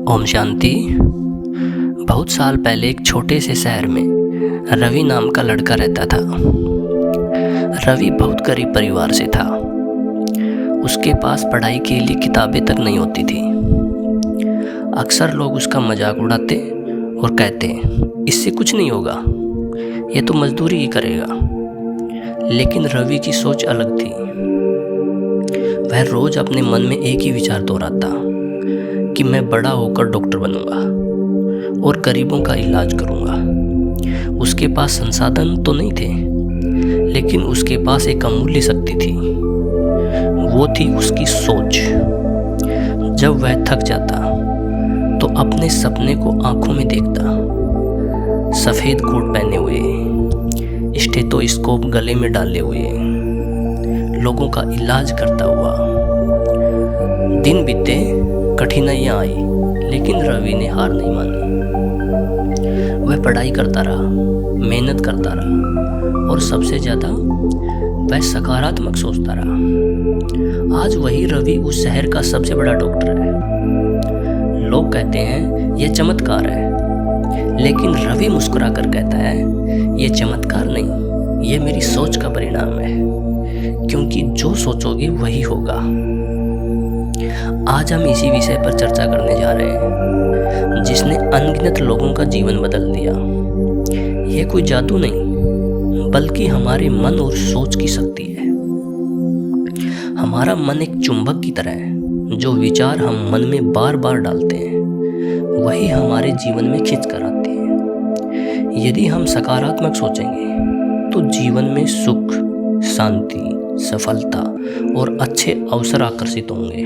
ओम शांति। बहुत साल पहले एक छोटे से शहर में रवि नाम का लड़का रहता था। रवि बहुत गरीब परिवार से था। उसके पास पढ़ाई के लिए किताबें तक नहीं होती थी। अक्सर लोग उसका मजाक उड़ाते और कहते, इससे कुछ नहीं होगा, ये तो मजदूरी ही करेगा। लेकिन रवि की सोच अलग थी। वह रोज अपने मन में एक ही विचार दोहराता कि मैं बड़ा होकर डॉक्टर बनूंगा और गरीबों का इलाज करूंगा। उसके पास संसाधन तो नहीं थे, लेकिन उसके पास एक अमूल्य शक्ति थी। वो थी उसकी सोच। जब वह थक जाता तो अपने सपने को आंखों में देखता। सफ़ेद कोट पहने हुए, स्टेथोस्कोप गले में डाले हुए, लोगों का इलाज करता हुआ। दिन बीते, कठिनाइयाँ आई, लेकिन रवि ने हार नहीं मानी। वह पढ़ाई करता रहा, मेहनत करता रहा और सबसे ज़्यादा वह सकारात्मक सोचता रहा। आज वही रवि उस शहर का सबसे बड़ा डॉक्टर है। लोग कहते हैं यह चमत्कार है, लेकिन रवि मुस्कुरा कर कहता है यह चमत्कार नहीं, यह मेरी सोच का परिणाम है, क्योंकि जो सोचोगे वही होगा। आज हम इसी विषय पर चर्चा करने जा रहे हैं, जिसने अनगिनत लोगों का जीवन बदल दिया। यह कोई जादू नहीं, बल्कि हमारे मन और सोच की शक्ति है। हमारा मन एक चुंबक की तरह है। जो विचार हम मन में बार बार डालते हैं, वही हमारे जीवन में खींच कर आते हैं। यदि हम सकारात्मक सोचेंगे तो जीवन में सुख, शांति, सफलता और अच्छे अवसर आकर्षित होंगे।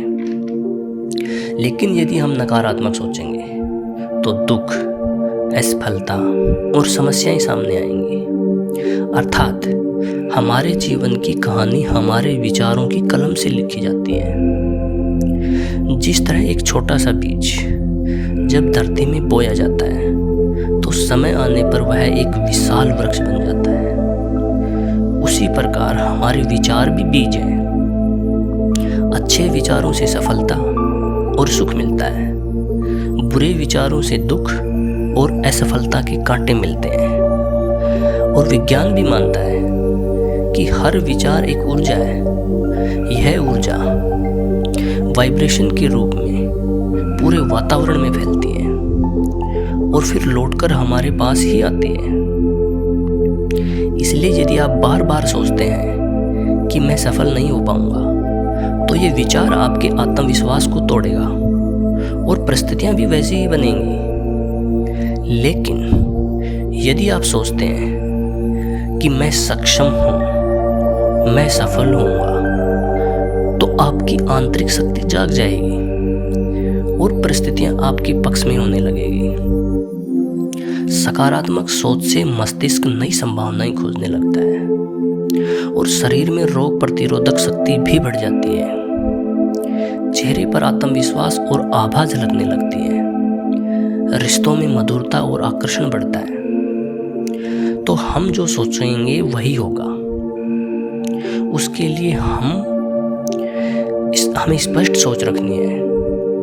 लेकिन यदि हम नकारात्मक सोचेंगे तो दुख, असफलता और समस्याएं सामने आएंगी। अर्थात हमारे जीवन की कहानी हमारे विचारों की कलम से लिखी जाती है। जिस तरह एक छोटा सा बीज जब धरती में बोया जाता है तो समय आने पर वह एक विशाल वृक्ष बन जाता है। उसी प्रकार हमारे विचार भी बीज हैं। अच्छे विचारों से सफलता और सुख मिलता है, बुरे विचारों से दुख और असफलता के कांटे मिलते हैं। और विज्ञान भी मानता है कि हर विचार एक ऊर्जा है। यह ऊर्जा वाइब्रेशन के रूप में पूरे वातावरण में फैलती है और फिर लौटकर हमारे पास ही आती है। इसलिए यदि आप बार बार सोचते हैं कि मैं सफल नहीं हो पाऊंगा, तो ये विचार आपके आत्मविश्वास को तोड़ेगा और परिस्थितियां भी वैसी ही बनेंगी। लेकिन यदि आप सोचते हैं कि मैं सक्षम हूं, मैं सफल होऊंगा, तो आपकी आंतरिक शक्ति जाग जाएगी और परिस्थितियां आपके पक्ष में होने लगेगी। सकारात्मक सोच से मस्तिष्क नई संभावनाएं खोजने लगता है और शरीर में रोग प्रतिरोधक शक्ति भी बढ़ जाती है। चेहरे पर आत्मविश्वास और आभा झलकने लगती है। रिश्तों में मधुरता और आकर्षण बढ़ता है। तो हम जो सोचेंगे वही होगा। उसके लिए हमें स्पष्ट सोच रखनी है,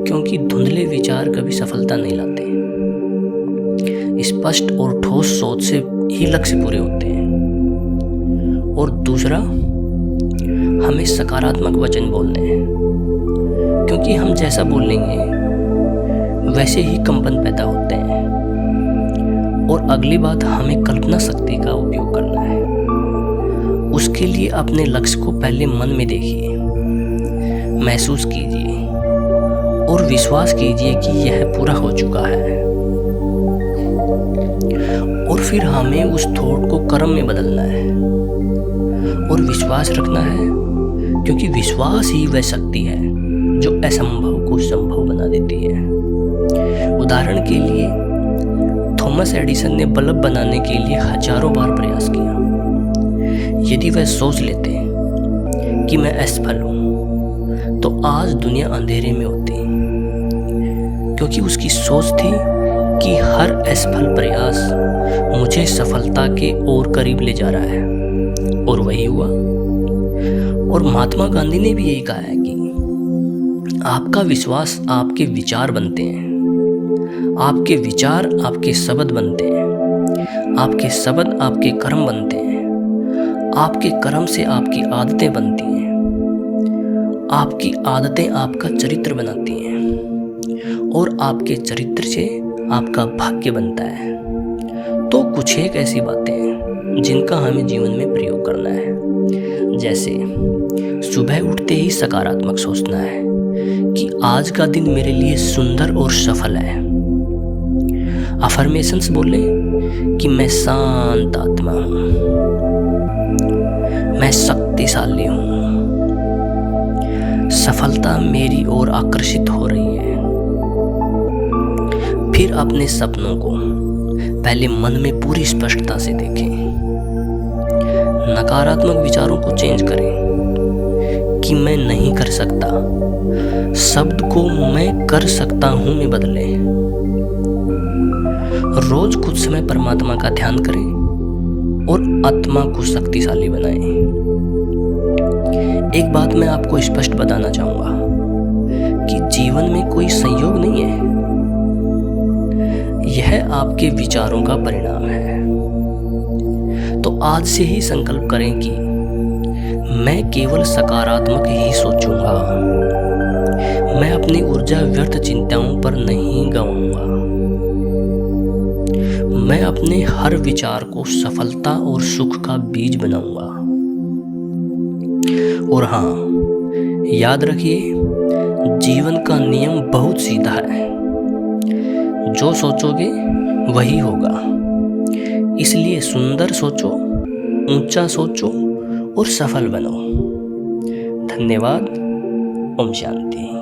क्योंकि धुंधले विचार कभी सफलता नहीं लाते। स्पष्ट और ठोस सोच से ही लक्ष्य पूरे होते हैं। और दूसरा, हमें सकारात्मक वचन बोलने हैं, क्योंकि हम जैसा बोलेंगे वैसे ही कंपन पैदा होते हैं। और अगली बात, हमें कल्पना शक्ति का उपयोग करना है। उसके लिए अपने लक्ष्य को पहले मन में देखिए, महसूस कीजिए और विश्वास कीजिए कि यह पूरा हो चुका है। और फिर हमें उस थॉट को कर्म में बदलना है और विश्वास रखना है, क्योंकि विश्वास ही वह शक्ति है जो असंभव को संभव बना देती है। उदाहरण के लिए, थॉमस एडिसन ने बल्ब बनाने के लिए हजारों बार प्रयास किया। यदि वह सोच लेते कि मैं असफल हूं, तो आज दुनिया अंधेरे में होती, क्योंकि उसकी सोच थी कि हर असफल प्रयास मुझे सफलता के और करीब ले जा रहा है। और वही हुआ। और महात्मा गांधी ने भी यही कहा है कि आपका विश्वास आपके विचार बनते हैं। आपके विचार आपके शब्द बनते हैं, आपके शब्द आपके कर्म बनते हैं, आपके कर्म से आपकी आदतें बनती हैं, आपकी आदतें आपका चरित्र बनाती हैं और आपके चरित्र से आपका भाग्य बनता है। तो कुछ एक ऐसी बातें हैं जिनका हमें जीवन में प्रयोग करना है। जैसे सुबह उठते ही सकारात्मक सोचना है कि आज का दिन मेरे लिए सुंदर और सफल है। अफर्मेशंस बोले कि मैं शांत आत्मा हूँ, मैं शक्तिशाली हूँ, सफलता मेरी ओर आकर्षित हो रही है। फिर अपने सपनों को पहले मन में पूरी स्पष्टता से देखें। नकारात्मक विचारों को चेंज करें कि मैं नहीं कर सकता शब्द को मैं कर सकता हूं में बदलें। रोज कुछ समय परमात्मा का ध्यान करें और आत्मा को शक्तिशाली बनाएं। एक बात मैं आपको स्पष्ट बताना चाहूंगा कि जीवन में कोई संयोग नहीं है, यह आपके विचारों का परिणाम है। तो आज से ही संकल्प करें कि मैं केवल सकारात्मक ही सोचूंगा, मैं अपनी ऊर्जा व्यर्थ चिंताओं पर नहीं गवाऊंगा, मैं अपने हर विचार को सफलता और सुख का बीज बनाऊंगा। और हाँ, याद रखिए, जीवन का नियम बहुत सीधा है, जो सोचोगे वही होगा। इसलिए सुंदर सोचो, ऊंचा सोचो और सफल बनो। धन्यवाद। ओम शांति।